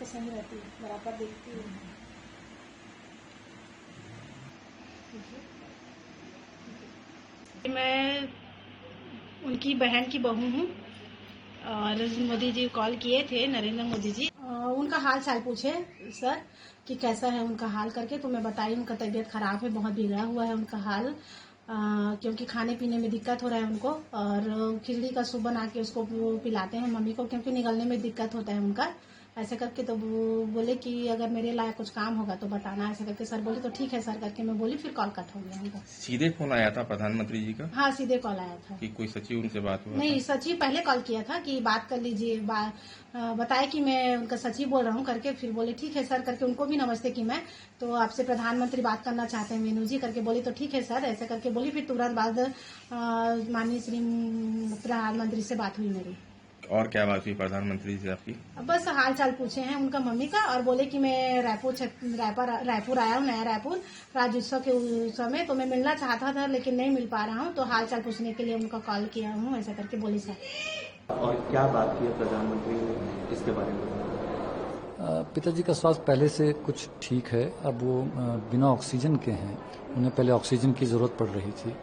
तो सही रहती है, बराबर देखती हूँ। मैं उनकी बहन की बहू हूँ और मोदी जी कॉल किए थे, नरेंद्र मोदी जी। उनका हाल चाल पूछे सर कि कैसा है उनका हाल करके, तो मैं बताई उनका तबीयत खराब है, बहुत बिगड़ा हुआ है उनका हाल, क्योंकि खाने पीने में दिक्कत हो रहा है उनको, और खिचड़ी का सूप बना के उसको पिलाते हैं मम्मी को, क्योंकि निगलने में दिक्कत होता है उनका। ऐसे करके तो वो बोले कि अगर मेरे लायक कुछ काम होगा तो बताना, ऐसे करके सर बोले तो ठीक है सर करके मैं बोली, फिर कॉल कट हो गया उनका। सीधे फोन आया था प्रधानमंत्री जी का? हाँ, सीधे कॉल आया था कि कोई सचिव उनसे बात हुआ? नहीं, सचिव पहले कॉल किया था कि बात कर लीजिए, बताया कि मैं उनका सचिव बोल रहा हूँ करके, फिर बोले ठीक है सर करके, उनको भी नमस्ते की मैं, तो आपसे प्रधानमंत्री बात करना चाहते हैं मीनू जी करके बोली, तो ठीक है सर ऐसे करके बोली। फिर तुरंत बाद माननीय श्री प्रधानमंत्री से बात हुई मेरी। और क्या बात हुई प्रधानमंत्री से आपकी? बस हाल चाल पूछे हैं उनका मम्मी का, और बोले कि मैं रायपुर आया हूँ, नया रायपुर राज्योत्सव के उत्सव में, तो मैं मिलना चाहता था लेकिन नहीं मिल पा रहा हूँ, तो हाल चाल पूछने के लिए उनका कॉल किया हूँ, ऐसा करके बोली सर। और क्या बात की है प्रधानमंत्री ने इसके बारे में? पिताजी का स्वास्थ्य पहले से कुछ ठीक है, अब वो बिना ऑक्सीजन के हैं, उन्हें पहले ऑक्सीजन की जरूरत पड़ रही थी।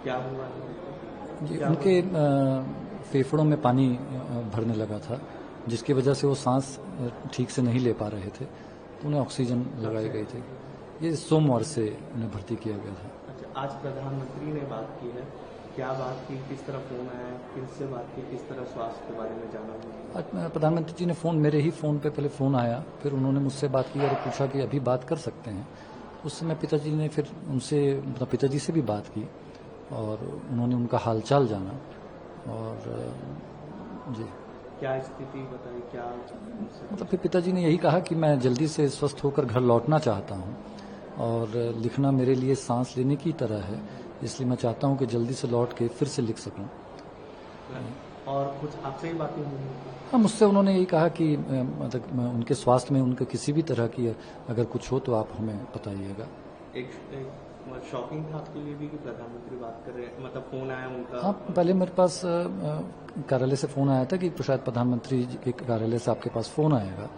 क्या हुआ है? जी, उनके फेफड़ों में पानी भरने लगा था, जिसकी वजह से वो सांस ठीक से नहीं ले पा रहे थे, तो उन्हें ऑक्सीजन लगाई गई थी। ये सोमवार से उन्हें भर्ती किया गया था। अच्छा, आज प्रधानमंत्री ने बात की है, क्या बात की, किस तरह फोन आया, किससे बात की, किस तरह स्वास्थ्य के बारे में जाना हुआ? आज प्रधानमंत्री जी ने मेरे ही फोन पे पहले फोन आया, फिर उन्होंने मुझसे बात की और पूछा कि अभी बात कर सकते हैं। उस समय पिताजी ने फिर उनसे पिताजी से भी बात की और उन्होंने उनका हालचाल जाना, और जी क्या स्थिति बताई, क्या फिर पिताजी ने यही कहा कि मैं जल्दी से स्वस्थ होकर घर लौटना चाहता हूं, और लिखना मेरे लिए सांस लेने की तरह है, इसलिए मैं चाहता हूं कि जल्दी से लौट के फिर से लिख सकूं। और कुछ आपसे ही बातें हुई? हाँ, मुझसे उन्होंने यही कहा कि मतलब उनके स्वास्थ्य में उनके किसी भी तरह की अगर कुछ हो तो आप हमें बताइएगा। एक शॉकिंग था आपके लिए भी कि प्रधानमंत्री बात कर रहे हैं, मतलब फोन आया उनका? हाँ, पहले मेरे पास कार्यालय से फोन आया था कि शायद प्रधानमंत्री के कार्यालय से आपके पास फोन आएगा,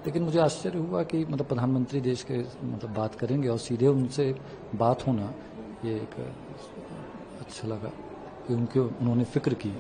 लेकिन मुझे आश्चर्य हुआ कि प्रधानमंत्री देश के बात करेंगे और सीधे उनसे बात होना, ये एक अच्छा लगा कि उन्होंने फिक्र की।